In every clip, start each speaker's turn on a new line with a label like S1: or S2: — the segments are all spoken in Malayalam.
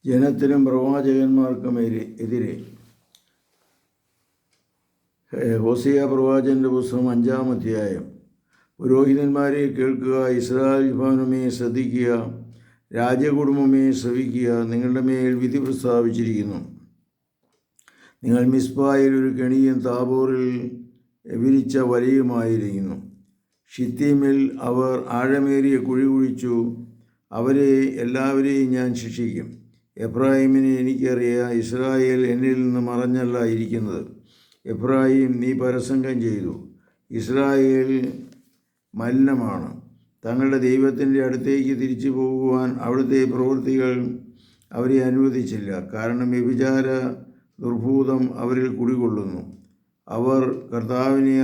S1: ജനത്തിനും പ്രവാചകന്മാർക്കും എതിരെ. ഹോസിയ പ്രവാചകൻ്റെ പുസ്തകം 5-ാം അധ്യായം. പുരോഹിതന്മാരെ കേൾക്കുക, ഇസ്രായേൽ ഭവനമേ ശ്രദ്ധിക്കുക, രാജകുടുംബമേ ശ്രവിക്കുക. നിങ്ങളുടെ മേൽ വിധി പ്രസ്താവിച്ചിരിക്കുന്നു. നിങ്ങൾ മിസ്പായിൽ ഒരു കെണിയും താബോറിൽ വിരിച്ച വലയുമായിരിക്കുന്നു. ഷിത്തീമിൽ അവർ ആഴമേറിയ കുഴി കുഴിച്ചു. അവരെ എല്ലാവരെയും ഞാൻ ശിക്ഷിക്കും. എഫ്രായിമിനെ എനിക്കറിയാം, ഇസ്രായേൽ എന്നിൽ നിന്ന് മറഞ്ഞല്ല ഇരിക്കുന്നത്. എഫ്രായിം, നീ പരസംഗം ചെയ്തു. ഇസ്രായേൽ മലിനമാണ്. തങ്ങളുടെ ദൈവത്തിൻ്റെ അടുത്തേക്ക് തിരിച്ചു പോകുവാൻ അവിടുത്തെ പ്രവൃത്തികൾ അവരെ അനുവദിച്ചില്ല. കാരണം വ്യഭിചാര ദുർഭൂതം അവരിൽ കുടികൊള്ളുന്നു. അവർ കർത്താവിനെ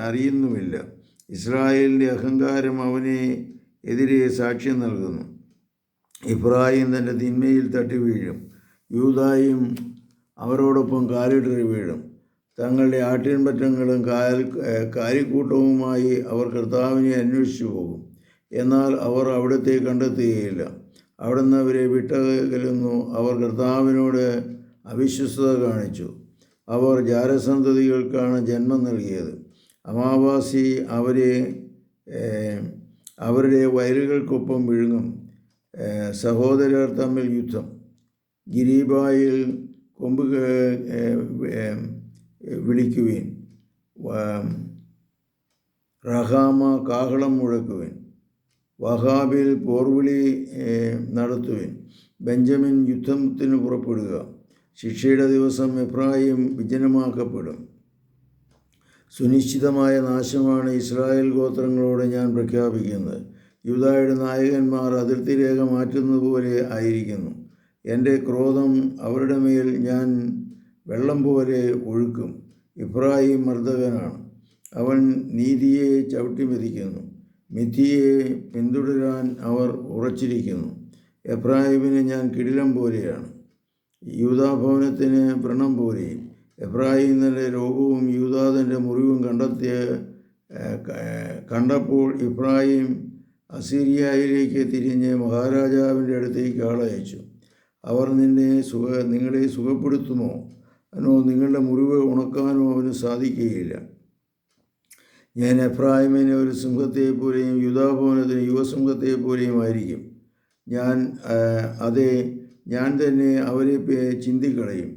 S1: അറിയുന്നുമില്ല. ഇസ്രായേലിൻ്റെ അഹങ്കാരം അവനെ എതിരെ സാക്ഷ്യം നൽകുന്നു. എഫ്രായിം തൻ്റെ തിന്മയിൽ തട്ടി വീഴും. യൂദായും അവരോടൊപ്പം കാലിടറി വീഴും. തങ്ങളുടെ ആട്ടിൻപറ്റങ്ങളും കാലിക്കൂട്ടവുമായി അവർ കർത്താവിനെ അന്വേഷിച്ചു പോകും. എന്നാൽ അവർ അവിടുത്തെ കണ്ടെത്തുകയില്ല. അവിടുന്ന് അവരെ വിട്ടകലുന്നു. അവർ കർത്താവിനോട് അവിശ്വസ്തത കാണിച്ചു. അവർ ജാരസന്തതികൾക്കാണ് ജന്മം നൽകിയത്. അമാവാസി അവരുടെ വയലുകൾക്കൊപ്പം വിഴുങ്ങും. സഹോദരർ തമ്മിൽ യുദ്ധം. ഗിരീബായിൽ കൊമ്പ് വിളിക്കുവിൻ. റഹാമ കാഹളം മുഴക്കുവിൻ. വഹാബിൽ പോർവിളി നടത്തുവിൻ. ബെഞ്ചമിൻ യുദ്ധത്തിന് പുറപ്പെടുക. ശിക്ഷയുടെ ദിവസം എഫ്രായിം വിജനമാക്കപ്പെടും. സുനിശ്ചിതമായ നാശമാണ് ഇസ്രായേൽ ഗോത്രങ്ങളോട് ഞാൻ പ്രഖ്യാപിക്കുന്നത്. യൂദായുടെ നായകന്മാർ അതിർത്തി രേഖ മാറ്റുന്നത് പോലെ ആയിരിക്കുന്നു. എൻ്റെ ക്രോധം അവരുടെ മേൽ ഞാൻ വെള്ളം പോലെ ഒഴുക്കും. എഫ്രായിം മർദ്ദകനാണ്. അവൻ നീതിയെ ചവിട്ടിമെതിക്കുന്നു. മിഥ്യയെ പിന്തുടരാൻ അവർ ഉറച്ചിരിക്കുന്നു. എഫ്രായിമിന് ഞാൻ കിടിലം പോലെയാണ്, യൂദാഭവനത്തിന് വ്രണം പോലെയും. എഫ്രായിം തൻ്റെ രോഗവും യൂദാ തൻ്റെ മുറിവും കണ്ടപ്പോൾ എഫ്രായിം അസീരിയയിലേക്ക് തിരിഞ്ഞ് മഹാരാജാവിൻ്റെ അടുത്തേക്ക് ആളയച്ചു. അവർ നിങ്ങളെ സുഖപ്പെടുത്തുമോ? നിങ്ങളുടെ മുറിവ് ഉണക്കാനോ അവന് സാധിക്കുകയില്ല. ഞാൻ എഫ്രായിമിനെ ഒരു സിംഹത്തെപ്പോലെയും യൂദാഭവനത്തിന് യുവസിംഹത്തെപ്പോലെയും ആയിരിക്കും. ഞാൻ തന്നെ അവരെ ചിന്തിക്കളയും.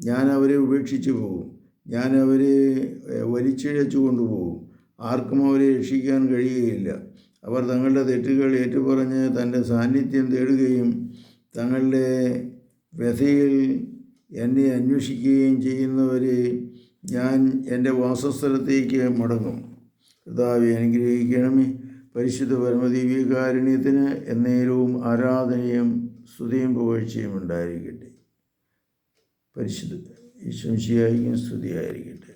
S1: ഞാൻ അവരെ ഉപേക്ഷിച്ചു പോകും. ഞാൻ അവരെ വലിച്ചിഴച്ചു കൊണ്ടുപോകും. ആർക്കും അവരെ രക്ഷിക്കാൻ കഴിയുകയില്ല. അവർ തങ്ങളുടെ തെറ്റുകൾ ഏറ്റുപറഞ്ഞ് തൻ്റെ സാന്നിധ്യം തേടുകയും തങ്ങളുടെ വ്യഥയിൽ എന്നെ അന്വേഷിക്കുകയും ചെയ്യുന്നവരെ ഞാൻ എൻ്റെ വാസസ്ഥലത്തേക്ക് മടങ്ങും. കർത്താവേ, അനുഗ്രഹിക്കണമേ. പരിശുദ്ധ പരമദിവ്യകാരുണ്യത്തിന് എന്നേരവും ആരാധനയും സ്തുതിയും പുകഴ്ചയും ഉണ്ടായിരിക്കട്ടെ. പരിശുദ്ധ ഈശോ മിശിഹായ്ക്കും സ്തുതിയായിരിക്കട്ടെ.